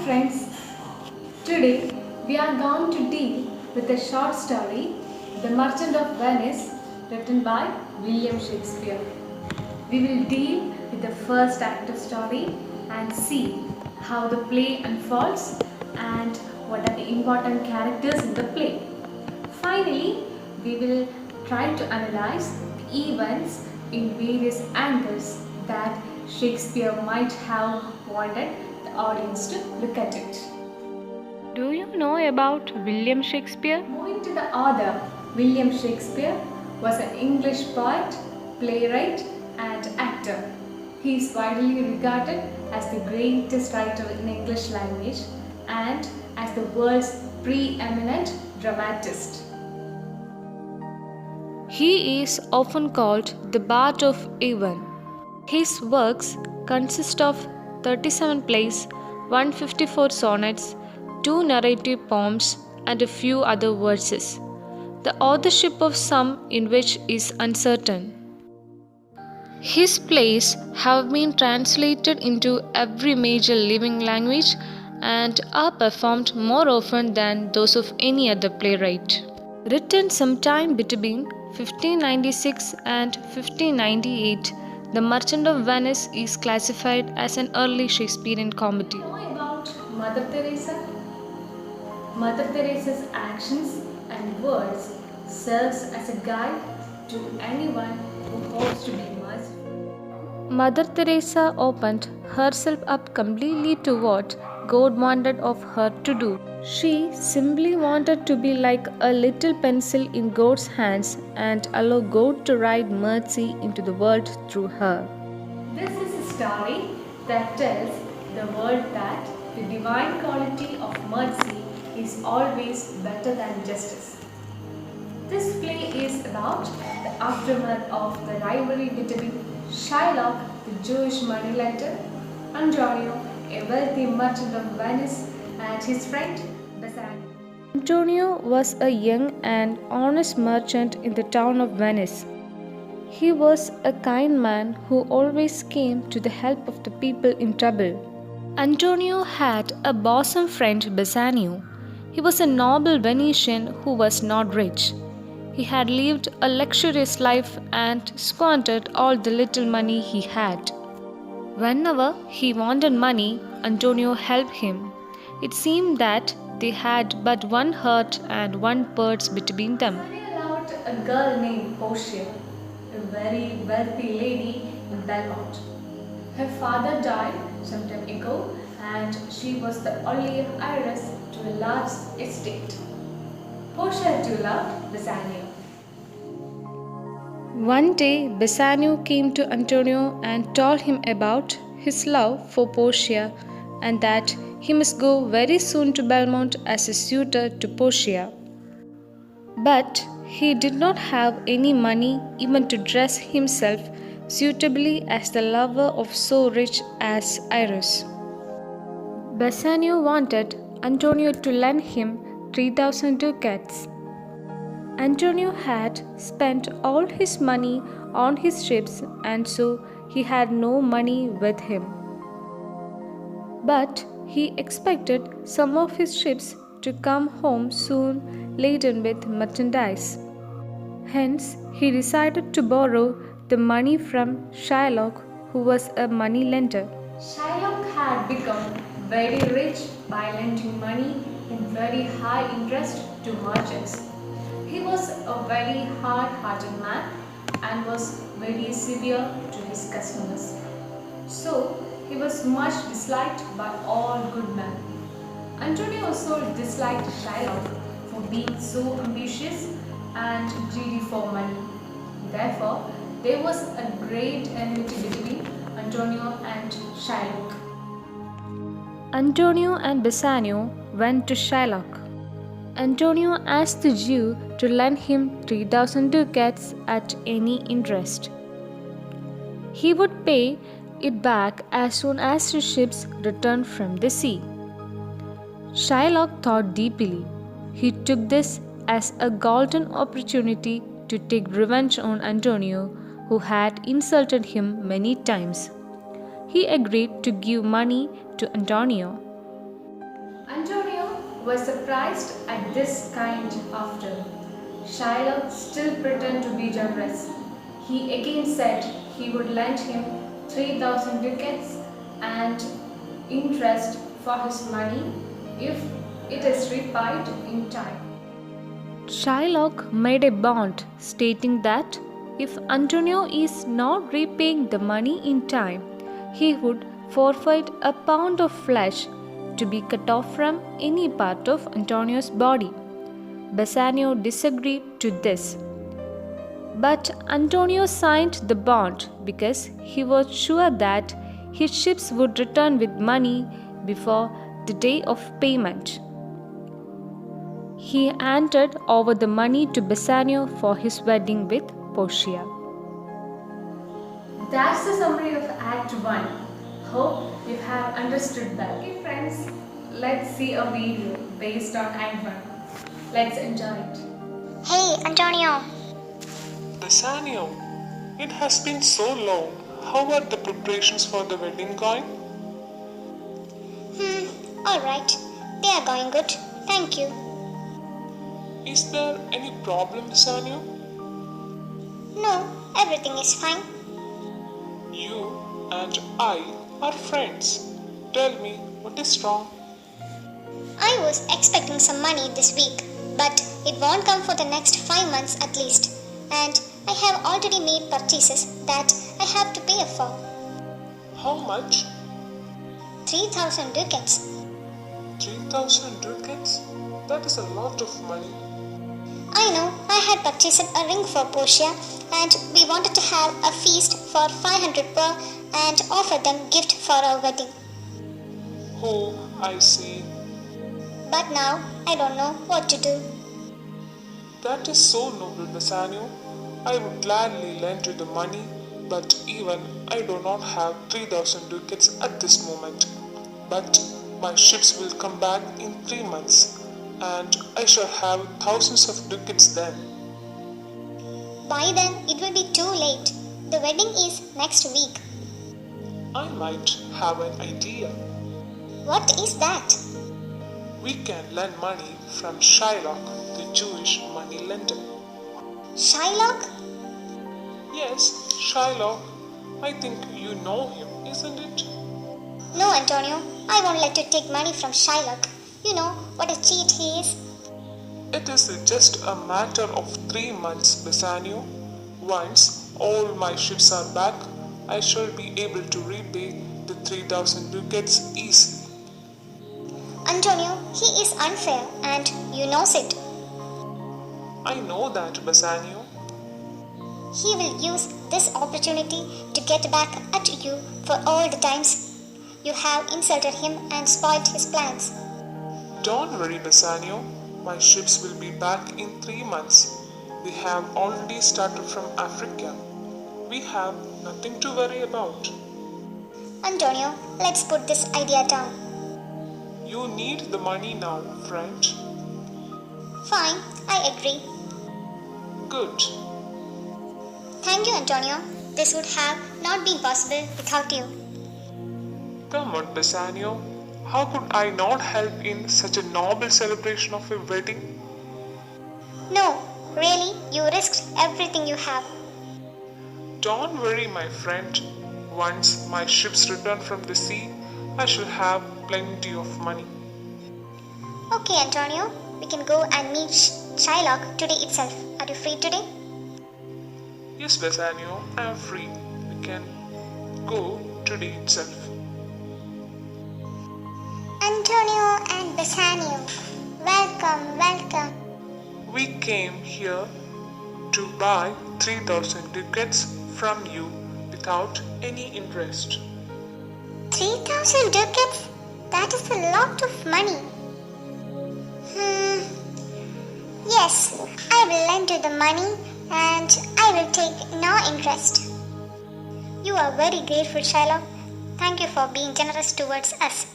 friends, today we are going to deal with a short story, The Merchant of Venice, written by William Shakespeare. We will deal with the first act of story and see how the play unfolds and what are the important characters in the play. Finally, we will try to analyze the events in various angles that Shakespeare might have wanted the audience to look at it. Do you know about William Shakespeare? Moving to the author, William Shakespeare was an English poet, playwright, and actor. He is widely regarded as the greatest writer in English language and as the world's preeminent dramatist. He is often called the Bard of Avon. His works consist of 37 plays, 154 sonnets, 2 narrative poems, and a few other verses. The authorship of some in which is uncertain. His plays have been translated into every major living language and are performed more often than those of any other playwright. Written sometime between 1596 and 1598, The Merchant of Venice is classified as an early Shakespearean comedy. Know about Mother Teresa? Mother Teresa's actions and words serves as a guide to anyone who hopes to be merciful. Mother Teresa opened herself up completely to what God wanted of her to do. She simply wanted to be like a little pencil in God's hands and allow God to write mercy into the world through her. This is a story that tells the world that the divine quality of mercy is always better than justice. This play is about the aftermath of the rivalry between Shylock, the Jewish moneylender, Antonio, a wealthy merchant of Venice, and his friend Bassanio. Antonio was a young and honest merchant in the town of Venice. He was a kind man who always came to the help of the people in trouble. Antonio had a bosom friend, Bassanio. He was a noble Venetian who was not rich. He had lived a luxurious life and squandered all the little money he had. Whenever he wanted money, Antonio helped him. It seemed that they had but one heart and one purse between them. Bassanio loved a girl named Portia, a very wealthy lady in Belmont. Her father died some time ago and she was the only heiress to a large estate. Portia too loved Bassanio. One day, Bassanio came to Antonio and told him about his love for Portia and that he must go very soon to Belmont as a suitor to Portia. But he did not have any money even to dress himself suitably as the lover of so rich as Iris. Bassanio wanted Antonio to lend him 3,000 ducats. Antonio had spent all his money on his ships and so he had no money with him. But he expected some of his ships to come home soon laden with merchandise. Hence, he decided to borrow the money from Shylock, who was a money lender. Shylock had become very rich by lending money in very high interest to merchants. He was a very hard-hearted man and was very severe to his customers. So, he was much disliked by all good men. Antonio also disliked Shylock for being so ambitious and greedy for money. Therefore, there was a great enmity between Antonio and Shylock. Antonio and Bassanio went to Shylock. Antonio asked the Jew to lend him 3,000 ducats at any interest. He would pay it back as soon as his ships returned from the sea. Shylock thought deeply. He took this as a golden opportunity to take revenge on Antonio, who had insulted him many times. He agreed to give money to Antonio. Antonio was surprised at this kind offer. Shylock still pretended to be generous. He again said he would lend him 3,000 ducats and interest for his money if it is repaid in time. Shylock made a bond stating that if Antonio is not repaying the money in time, he would forfeit a pound of flesh to be cut off from any part of Antonio's body. Bassanio disagreed to this, but Antonio signed the bond because he was sure that his ships would return with money before the day of payment. He handed over the money to Bassanio for his wedding with Portia. That's the summary of Act 1. Hope you have understood that. Okay, friends, let's see a video based on Act 1. Let's enjoy it. Hey, Antonio. Bassanio, it has been so long. How are the preparations for the wedding going? Alright. They are going good. Thank you. Is there any problem, Bassanio? No, everything is fine. You and I are friends. Tell me what is wrong. I was expecting some money this week, but it won't come for the next 5 months at least. And I have already made purchases that I have to pay for. How much? 3,000 ducats. 3,000 ducats? That is a lot of money. I know, I had purchased a ring for Portia and we wanted to have a feast for 500 per and offer them gift for our wedding. Oh, I see. But now I don't know what to do. That is so noble, Bassanio. I would gladly lend you the money, but even I do not have 3,000 ducats at this moment. But my ships will come back in 3 months, and I shall have thousands of ducats then. By then it will be too late. The wedding is next week. I might have an idea. What is that? We can lend money from Shylock, the Jewish money lender. Shylock? Yes, Shylock. I think you know him, isn't it? No, Antonio. I won't let you take money from Shylock. You know what a cheat he is. It is just a matter of 3 months, Bassanio. Once all my ships are back, I shall be able to repay the 3,000 ducats easily. Antonio, he is unfair and you knows it. I know that, Bassanio. He will use this opportunity to get back at you for all the times you have insulted him and spoiled his plans. Don't worry, Bassanio. My ships will be back in 3 months. They have already started from Africa. We have nothing to worry about. Antonio, let's put this idea down. You need the money now, friend. Fine, I agree. Good. Thank you, Antonio. This would have not been possible without you. Come on, Bassanio. How could I not help in such a noble celebration of a wedding? No, really, you risked everything you have. Don't worry, my friend. Once my ships return from the sea, I shall have plenty of money. Okay, Antonio, we can go and meet Shylock today itself. Are you free today? Yes, Bassanio, I am free. We can go today itself. Antonio and Bassanio, welcome. We came here to buy 3,000 ducats from you without any interest. 3,000 ducats? That is a lot of money. Yes, I will lend you the money and I will take no interest. You are very grateful, Shylock. Thank you for being generous towards us.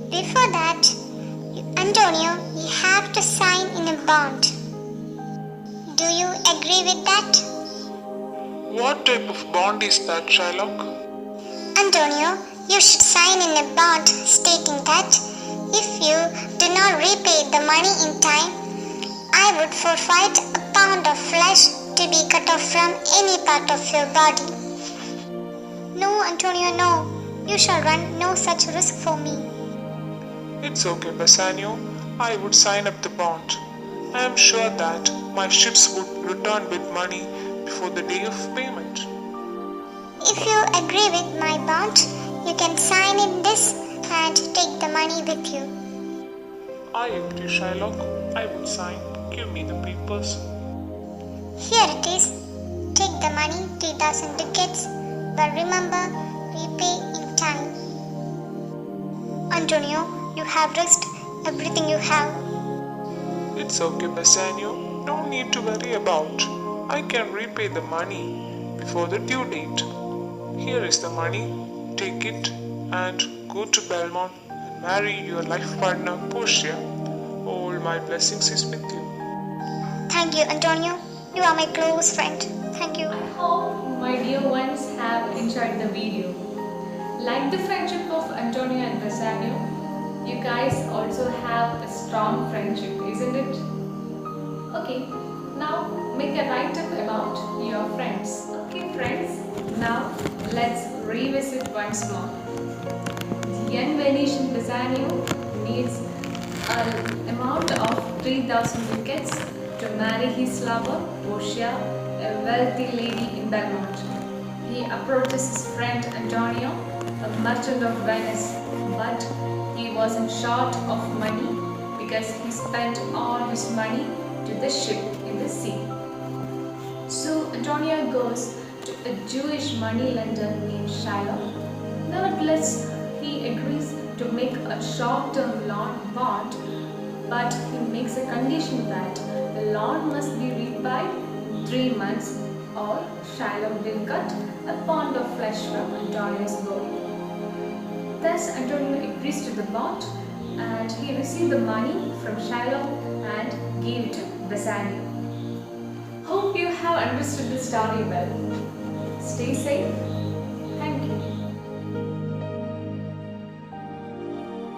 Before that, Antonio, you have to sign in a bond. Do you agree with that? What type of bond is that, Shylock? Antonio, You should sign in a bond stating that if you do not repay the money in time, I would forfeit a pound of flesh to be cut off from any part of your body. No, Antonio, no. You shall run no such risk for me. It's okay, Bassanio. I would sign up the bond. I am sure that my ships would return with money before the day of payment. If you agree with my bond, you can sign in this and take the money with you. I agree, Shylock. I would sign. Give me the papers. Here it is. Take the money, 3,000 ducats, but remember, repay in time. Antonio, you have risked everything you have. It's okay, Bassanio. No need to worry about. I can repay the money before the due date. Here is the money. Take it and go to Belmont and marry your life partner, Portia. All my blessings is with you. Thank you, Antonio. You are my close friend. Thank you. I hope my dear ones have enjoyed the video. Like the friendship of Antonio and Bassanio, you guys also have a strong friendship, isn't it? Okay, now make a write-up about your friends. Okay friends, now let's revisit once more. The young Venetian Bassanio needs an amount of 3,000 ducats to marry his lover, Portia, a wealthy lady in Belmont. He approaches his friend Antonio, a merchant of Venice, but he wasn't short of money because he spent all his money to the ship in the sea. So Antonio goes to a Jewish moneylender named Shylock. Nevertheless, he agrees to make a short-term loan bond, but he makes a condition that the loan must be repaid in 3 months or Shylock will cut a pound of flesh from Antonio's body. Thus Antonio agrees to the bond and he received the money from Shylock and gave it to Bassanio. Hope you have understood the story well. Stay safe